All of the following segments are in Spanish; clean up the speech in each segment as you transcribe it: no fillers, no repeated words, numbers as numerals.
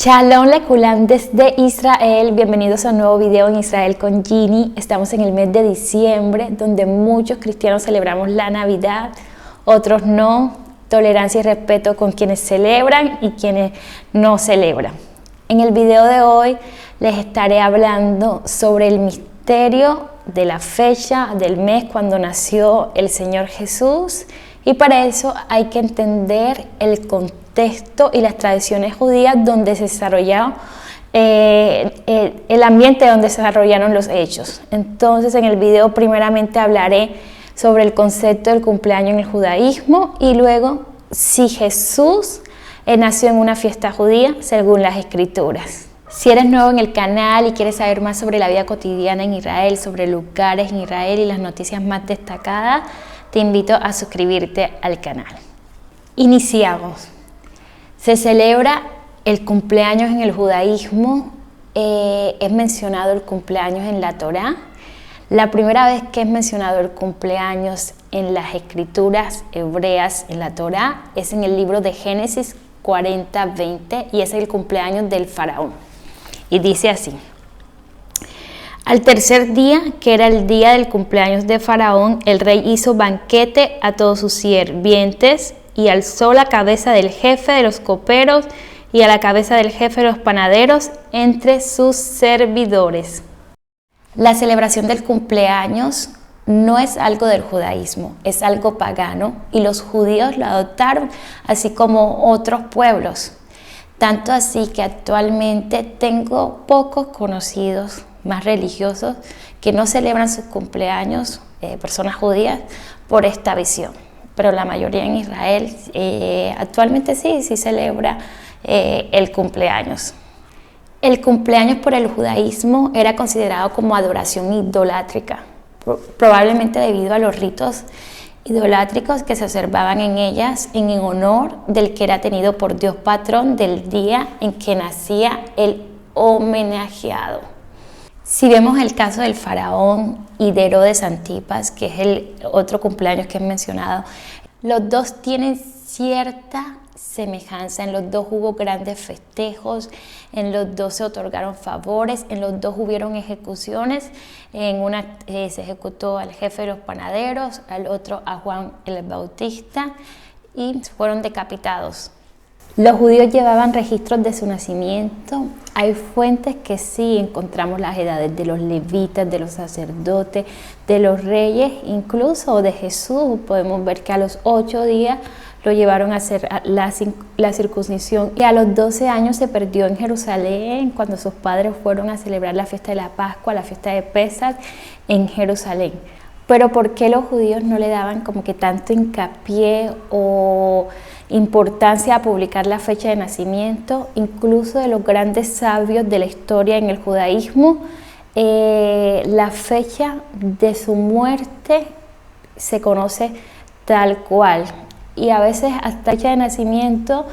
Shalom Lekulam desde Israel, bienvenidos a un nuevo video en Israel con Ginny. Estamos en el mes de diciembre, donde muchos cristianos celebramos la Navidad, otros no. Tolerancia y respeto con quienes celebran y quienes no celebran. En el video de hoy les estaré hablando sobre el misterio de la fecha del mes cuando nació el Señor Jesús, y para eso hay que entender el contexto y las tradiciones judías donde se desarrolló el ambiente donde se desarrollaron los hechos. Entonces en el video primeramente hablaré sobre el concepto del cumpleaños en el judaísmo y luego si Jesús nació en una fiesta judía según las escrituras. Si eres nuevo en el canal y quieres saber más sobre la vida cotidiana en Israel, sobre lugares en Israel y las noticias más destacadas, te invito a suscribirte al canal. Iniciamos. Se celebra el cumpleaños en el judaísmo, es mencionado el cumpleaños en la Torá. La primera vez que es mencionado el cumpleaños en las escrituras hebreas en la Torá es en el libro de Génesis 40:20 y es el cumpleaños del faraón. Y dice así: al tercer día, que era el día del cumpleaños de Faraón, el rey hizo banquete a todos sus sirvientes y alzó la cabeza del jefe de los coperos y a la cabeza del jefe de los panaderos entre sus servidores. La celebración del cumpleaños no es algo del judaísmo, es algo pagano y los judíos lo adoptaron, así como otros pueblos. Tanto así que actualmente tengo pocos conocidos más religiosos que no celebran sus cumpleaños, personas judías, por esta visión. Pero la mayoría en Israel actualmente sí celebra el cumpleaños. El cumpleaños por el judaísmo era considerado como adoración idolátrica, probablemente debido a los ritos idolátricos que se observaban en ellas en honor del que era tenido por Dios patrón del día en que nacía el homenajeado. Si vemos el caso del faraón y de Herodes Antipas, que es el otro cumpleaños que he mencionado, los dos tienen cierta semejanza. En los dos hubo grandes festejos, en los dos se otorgaron favores, en los dos hubieron ejecuciones. En una se ejecutó al jefe de los panaderos, al otro a Juan el Bautista y fueron decapitados. Los judíos llevaban registros de su nacimiento. Hay fuentes que sí encontramos las edades de los levitas, de los sacerdotes, de los reyes, incluso de Jesús. Podemos ver que a los 8 días lo llevaron a hacer la circuncisión y a los 12 años se perdió en Jerusalén cuando sus padres fueron a celebrar la fiesta de la Pascua, la fiesta de Pesach en Jerusalén. Pero ¿por qué los judíos no le daban como que tanto hincapié o importancia a publicar la fecha de nacimiento? Incluso de los grandes sabios de la historia en el judaísmo, la fecha de su muerte se conoce tal cual y a veces hasta la fecha de nacimiento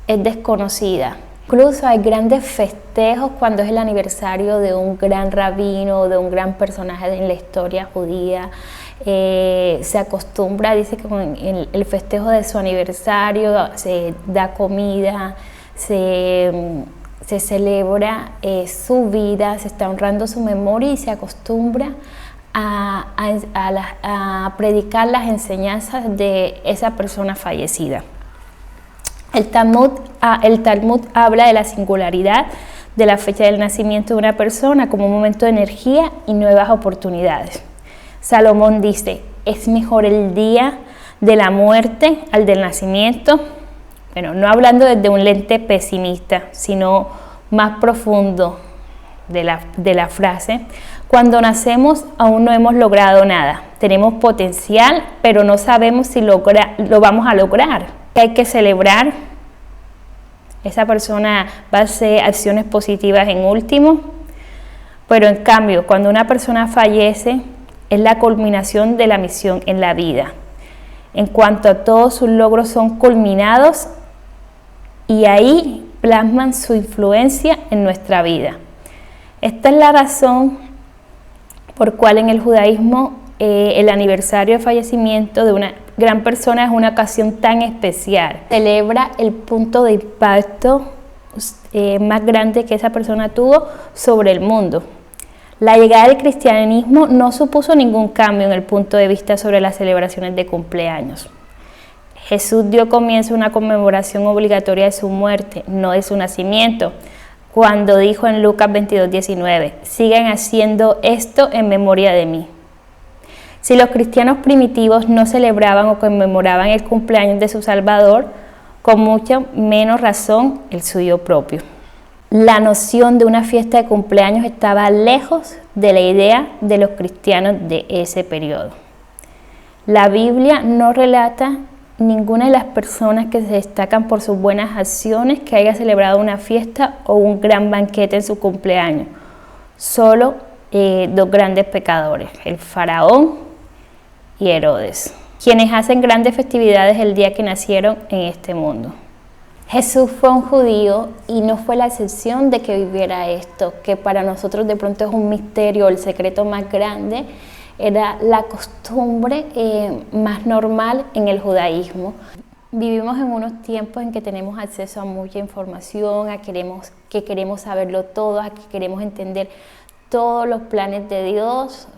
es desconocida. Incluso hay grandes festejos cuando es el aniversario de un gran rabino o de un gran personaje en la historia judía. Se acostumbra, dice que en el festejo de su aniversario se da comida, se celebra su vida, se está honrando su memoria y se acostumbra a predicar las enseñanzas de esa persona fallecida. El Talmud habla de la singularidad de la fecha del nacimiento de una persona como un momento de energía y nuevas oportunidades. Salomón dice: es mejor el día de la muerte al del nacimiento. Bueno, no hablando desde un lente pesimista, sino más profundo de la frase. Cuando nacemos aún no hemos logrado nada. Tenemos potencial, pero no sabemos si lo vamos a lograr. Hay que celebrar. Esa persona va a hacer acciones positivas en último, pero en cambio, cuando una persona fallece, es la culminación de la misión en la vida. En cuanto a todos sus logros son culminados y ahí plasman su influencia en nuestra vida. Esta es la razón por cual en el judaísmo el aniversario de fallecimiento de una gran persona es una ocasión tan especial. Celebra el punto de impacto más grande que esa persona tuvo sobre el mundo. La llegada del cristianismo no supuso ningún cambio en el punto de vista sobre las celebraciones de cumpleaños. Jesús dio comienzo a una conmemoración obligatoria de su muerte, no de su nacimiento, cuando dijo en Lucas 22:19, sigan haciendo esto en memoria de mí. Si los cristianos primitivos no celebraban o conmemoraban el cumpleaños de su Salvador, con mucha menos razón el suyo propio. La noción de una fiesta de cumpleaños estaba lejos de la idea de los cristianos de ese periodo. La Biblia no relata ninguna de las personas que se destacan por sus buenas acciones que haya celebrado una fiesta o un gran banquete en su cumpleaños. Solo dos grandes pecadores, el faraón y Herodes, quienes hacen grandes festividades el día que nacieron en este mundo. Jesús fue un judío y no fue la excepción de que viviera esto, que para nosotros de pronto es un misterio, el secreto más grande. Era la costumbre más normal en el judaísmo. Vivimos en unos tiempos en que tenemos acceso a mucha información, que queremos saberlo todo, a que queremos entender todos los planes de Dios,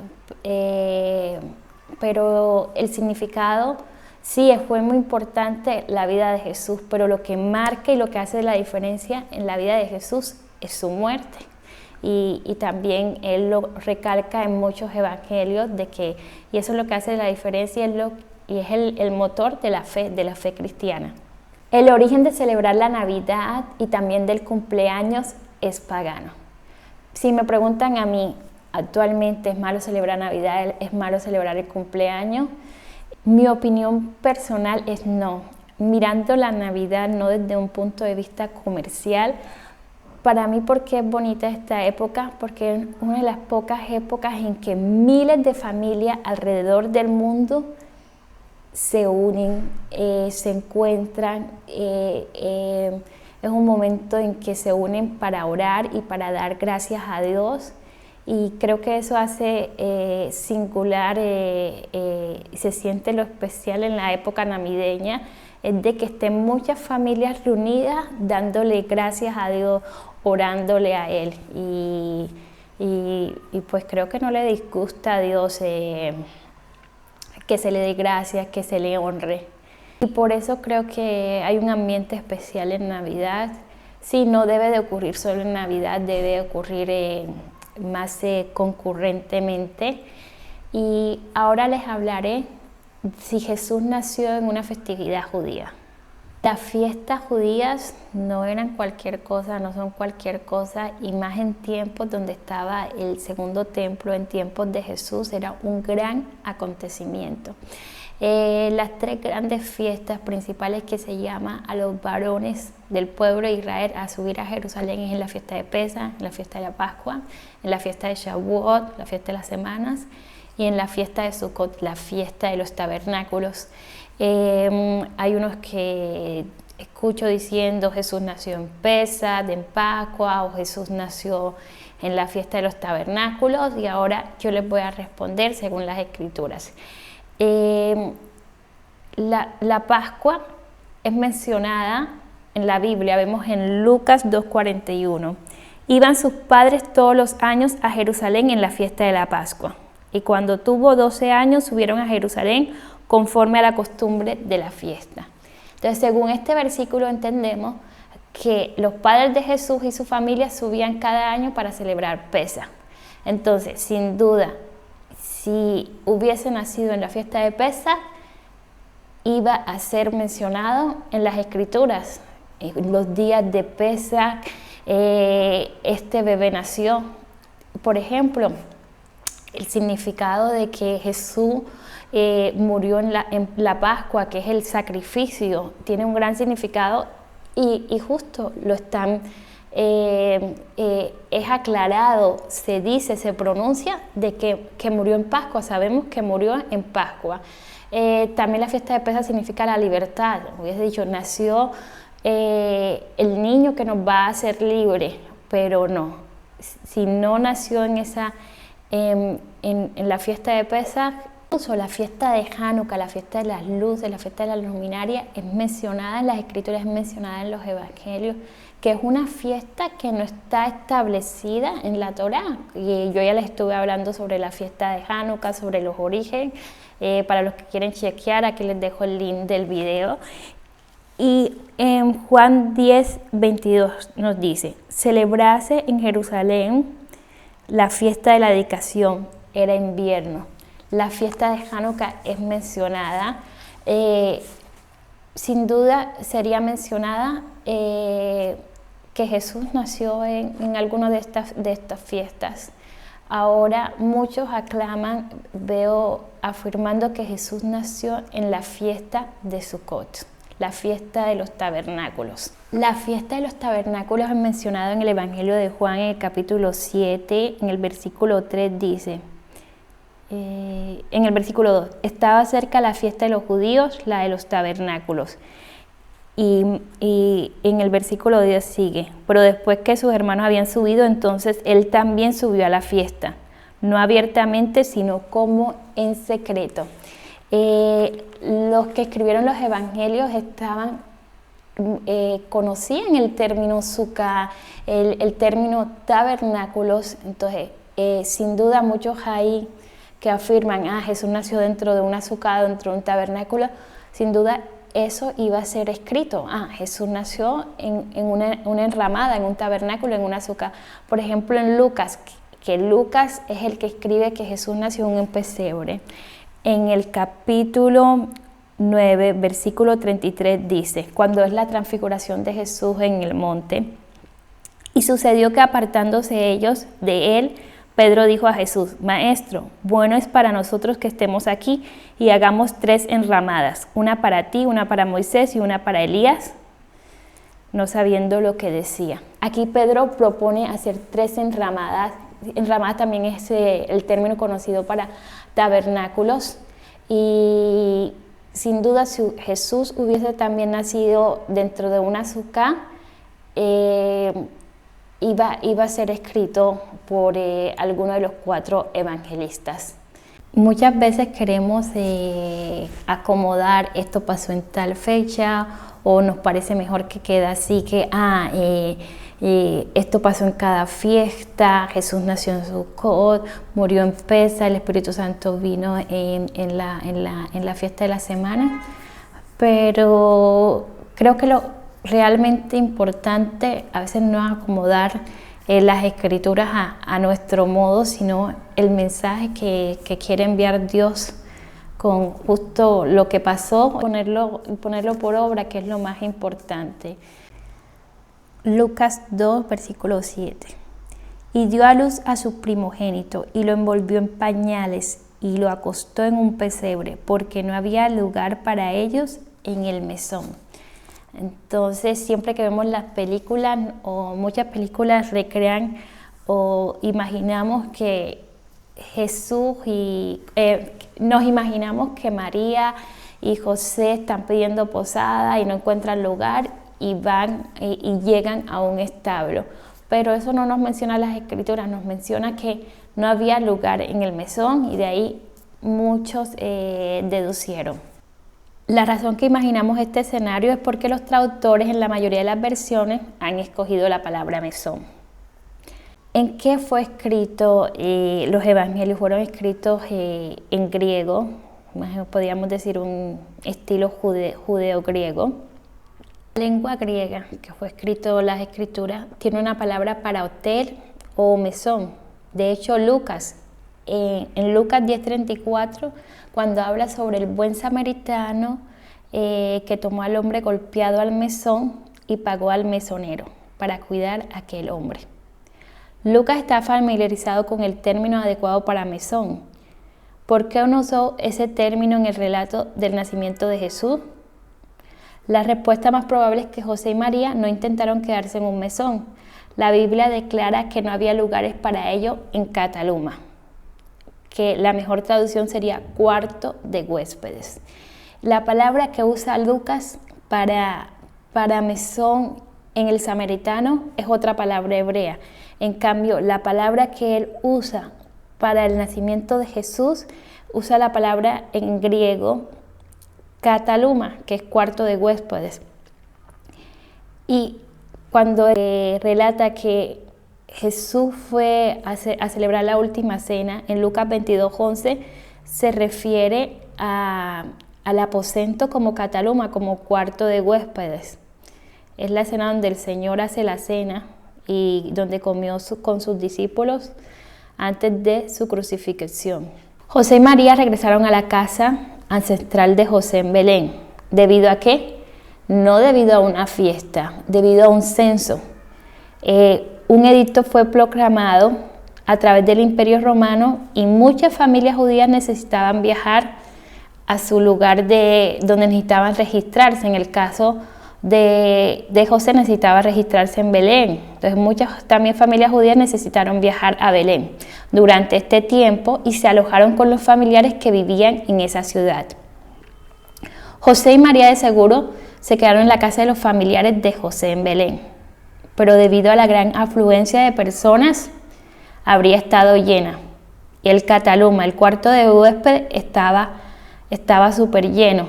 pero el significado sí fue muy importante la vida de Jesús, pero lo que marca y lo que hace la diferencia en la vida de Jesús es su muerte. Y también él lo recalca en muchos evangelios y eso es lo que hace la diferencia y es el motor de la fe cristiana. El origen de celebrar la Navidad y también del cumpleaños es pagano. Si me preguntan a mí, actualmente es malo celebrar Navidad, es malo celebrar el cumpleaños, mi opinión personal es no. Mirando la Navidad no desde un punto de vista comercial, para mí, ¿por qué es bonita esta época? Porque es una de las pocas épocas en que miles de familias alrededor del mundo se unen, se encuentran. Es un momento en que se unen para orar y para dar gracias a Dios. Y creo que eso hace singular y se siente lo especial en la época navideña, es de que estén muchas familias reunidas dándole gracias a Dios, orándole a Él. Y pues creo que no le disgusta a Dios que se le dé gracias, que se le honre. Y por eso creo que hay un ambiente especial en Navidad. Sí, no debe de ocurrir solo en Navidad, debe de ocurrir más concurrentemente. Y ahora les hablaré si Jesús nació en una festividad judía. Las fiestas judías no eran cualquier cosa, no son cualquier cosa, y más en tiempos donde estaba el segundo templo, en tiempos de Jesús, era un gran acontecimiento. Las tres grandes fiestas principales que se llama a los varones del pueblo de Israel a subir a Jerusalén es en la fiesta de Pesaj, en la fiesta de la Pascua, en la fiesta de Shavuot, la fiesta de las semanas, y en la fiesta de Sukkot, la fiesta de los tabernáculos. Hay unos que escucho diciendo Jesús nació en Pesaj, en Pascua, o Jesús nació en la fiesta de los tabernáculos, y ahora yo les voy a responder según las escrituras. La Pascua es mencionada en la Biblia, vemos en Lucas 2:41. Iban sus padres todos los años a Jerusalén en la fiesta de la Pascua, y cuando tuvo 12 años subieron a Jerusalén conforme a la costumbre de la fiesta. Entonces, según este versículo entendemos que los padres de Jesús y su familia subían cada año para celebrar Pesaj. Entonces, sin duda, si hubiese nacido en la fiesta de Pesaj, iba a ser mencionado en las escrituras. En los días de Pesaj, este bebé nació. Por ejemplo, el significado de que Jesús murió en la Pascua, que es el sacrificio, tiene un gran significado y justo lo están, es aclarado, se dice, se pronuncia de que murió en Pascua, sabemos que murió en Pascua. También la fiesta de Pesaj significa la libertad, hubiese dicho, nació el niño que nos va a hacer libre, pero no, si no nació en la fiesta de Pesaj, incluso la fiesta de Hanukkah, la fiesta de las luces, la fiesta de la luminaria es mencionada en las escrituras, es mencionada en los evangelios, que es una fiesta que no está establecida en la Torá. Y yo ya les estuve hablando sobre la fiesta de Hanukkah, sobre los orígenes. Para los que quieren chequear, aquí les dejo el link del video. Y en Juan 10:22 nos dice: celebrase en Jerusalén la fiesta de la dedicación, era invierno. La fiesta de Hanukkah es mencionada, sin duda sería mencionada que Jesús nació en alguna de estas fiestas. Ahora muchos aclaman, veo afirmando que Jesús nació en la fiesta de Sukkot, la fiesta de los tabernáculos. La fiesta de los tabernáculos es mencionada en el Evangelio de Juan en el capítulo 7, en el versículo 3 dice, en el versículo 2, estaba cerca la fiesta de los judíos, la de los tabernáculos. Y en el versículo 10 sigue, pero después que sus hermanos habían subido, entonces él también subió a la fiesta, no abiertamente, sino como en secreto. Los que escribieron los evangelios conocían el término sukkah, el término tabernáculos. Entonces sin duda muchos hay que afirman, Jesús nació dentro de una sukkah, dentro de un tabernáculo. Sin duda eso iba a ser escrito. Jesús nació en una enramada, en un tabernáculo, en una sukkah. Por ejemplo, en Lucas, que Lucas es el que escribe que Jesús nació en un pesebre. En el capítulo 9, versículo 33 dice, cuando es la transfiguración de Jesús en el monte, y sucedió que apartándose ellos de él, Pedro dijo a Jesús, Maestro, bueno es para nosotros que estemos aquí y hagamos 3 enramadas, una para ti, una para Moisés y una para Elías, no sabiendo lo que decía. Aquí Pedro propone hacer 3 enramadas. Enramada también es el término conocido para tabernáculos, y sin duda si Jesús hubiese también nacido dentro de una sukkah, iba a ser escrito por alguno de los 4 evangelistas. Muchas veces queremos acomodar, esto pasó en tal fecha, o nos parece mejor que queda así, que esto pasó en cada fiesta, Jesús nació en Sukkot, murió en Pesa, el Espíritu Santo vino en la fiesta de la semana. Pero creo que lo realmente importante a veces no es acomodar las escrituras a nuestro modo, sino el mensaje que quiere enviar Dios con justo lo que pasó, ponerlo por obra, que es lo más importante. Lucas 2, versículo 7. Y dio a luz a su primogénito y lo envolvió en pañales y lo acostó en un pesebre, porque no había lugar para ellos en el mesón. Entonces, siempre que vemos las películas, o muchas películas recrean o imaginamos que Jesús nos imaginamos que María y José están pidiendo posada y no encuentran lugar y van y llegan a un establo. Pero eso no nos menciona las escrituras, nos menciona que no había lugar en el mesón, y de ahí muchos deducieron. La razón que imaginamos este escenario es porque los traductores en la mayoría de las versiones han escogido la palabra mesón. ¿En qué fue escrito? Los evangelios fueron escritos en griego, podríamos decir un estilo judeo-griego. La lengua griega que fue escrito las escrituras tiene una palabra para hotel o mesón. De hecho, Lucas, en Lucas 10:34, cuando habla sobre el buen samaritano que tomó al hombre golpeado al mesón y pagó al mesonero para cuidar a aquel hombre. Lucas está familiarizado con el término adecuado para mesón. ¿Por qué no usó ese término en el relato del nacimiento de Jesús? La respuesta más probable es que José y María no intentaron quedarse en un mesón. La Biblia declara que no había lugares para ello en Cataluma, que la mejor traducción sería cuarto de huéspedes. La palabra que usa Lucas para mesón en el samaritano es otra palabra hebrea. En cambio, la palabra que él usa para el nacimiento de Jesús usa la palabra en griego Cataluma, que es cuarto de huéspedes. Y cuando relata que Jesús fue a celebrar la última cena, en Lucas 22:11, se refiere al aposento como cataluma, como cuarto de huéspedes. Es la cena donde el Señor hace la cena y donde comió con sus discípulos antes de su crucifixión. José y María regresaron a la casa ancestral de José en Belén. ¿Debido a qué? No debido a una fiesta, debido a un censo. Un edicto fue proclamado a través del Imperio Romano y muchas familias judías necesitaban viajar a su lugar donde necesitaban registrarse. En el caso de José necesitaba registrarse en Belén. Entonces muchas también familias judías necesitaron viajar a Belén durante este tiempo y se alojaron con los familiares que vivían en esa ciudad. José y María de seguro se quedaron en la casa de los familiares de José en Belén, pero debido a la gran afluencia de personas habría estado llena y el cataluma, el cuarto de huésped, estaba súper lleno.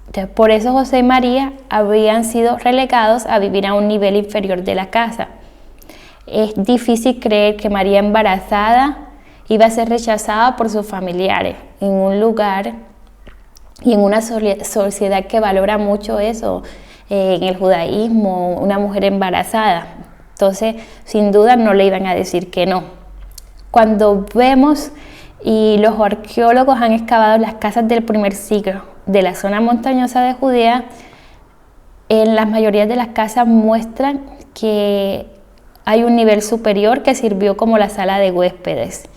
Entonces, por eso José y María habían sido relegados a vivir a un nivel inferior de la casa. Es difícil creer que María embarazada iba a ser rechazada por sus familiares en un lugar y en una sociedad que valora mucho eso, en el judaísmo, una mujer embarazada. Entonces, sin duda no le iban a decir que no. Cuando vemos y los arqueólogos han excavado las casas del primer siglo de la zona montañosa de Judea, en la mayoría de las casas muestran que hay un nivel superior que sirvió como la sala de huéspedes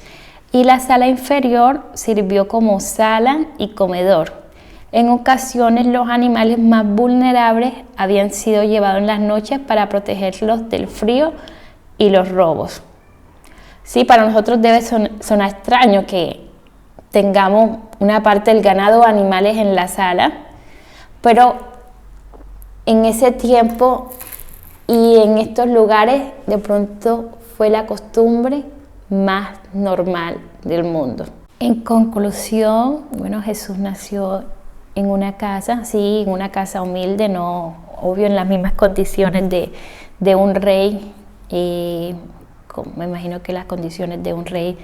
y la sala inferior sirvió como sala y comedor. En ocasiones los animales más vulnerables habían sido llevados en las noches para protegerlos del frío y los robos. Sí, para nosotros debe sonar extraño que tengamos una parte del ganado o animales en la sala, pero en ese tiempo y en estos lugares de pronto fue la costumbre más normal del mundo. En conclusión, bueno, Jesús nació en una casa, sí, en una casa humilde, no, obvio en las mismas condiciones de un rey. Me imagino que las condiciones de un rey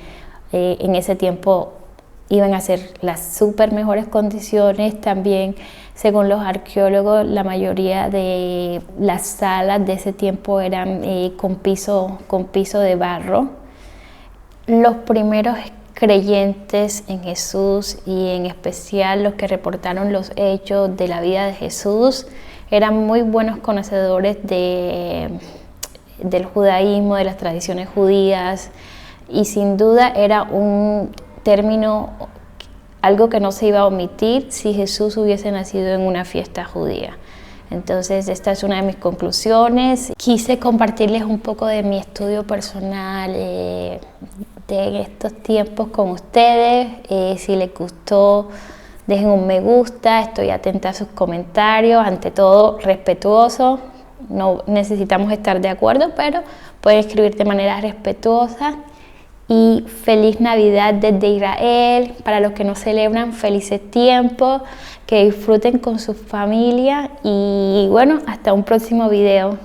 en ese tiempo iban a ser las súper mejores condiciones. También, según los arqueólogos, la mayoría de las salas de ese tiempo eran con piso de barro. Los primeros creyentes en Jesús y en especial los que reportaron los hechos de la vida de Jesús eran muy buenos conocedores del judaísmo, de las tradiciones judías, y sin duda era un término, algo que no se iba a omitir si Jesús hubiese nacido en una fiesta judía. Entonces esta es una de mis conclusiones. Quise compartirles un poco de mi estudio personal de estos tiempos con ustedes. Si les gustó, dejen un me gusta, estoy atenta a sus comentarios, ante todo respetuoso. No necesitamos estar de acuerdo, pero pueden escribir de manera respetuosa. Y feliz Navidad desde Israel. Para los que no celebran, felices tiempos, que disfruten con su familia y bueno, hasta un próximo video.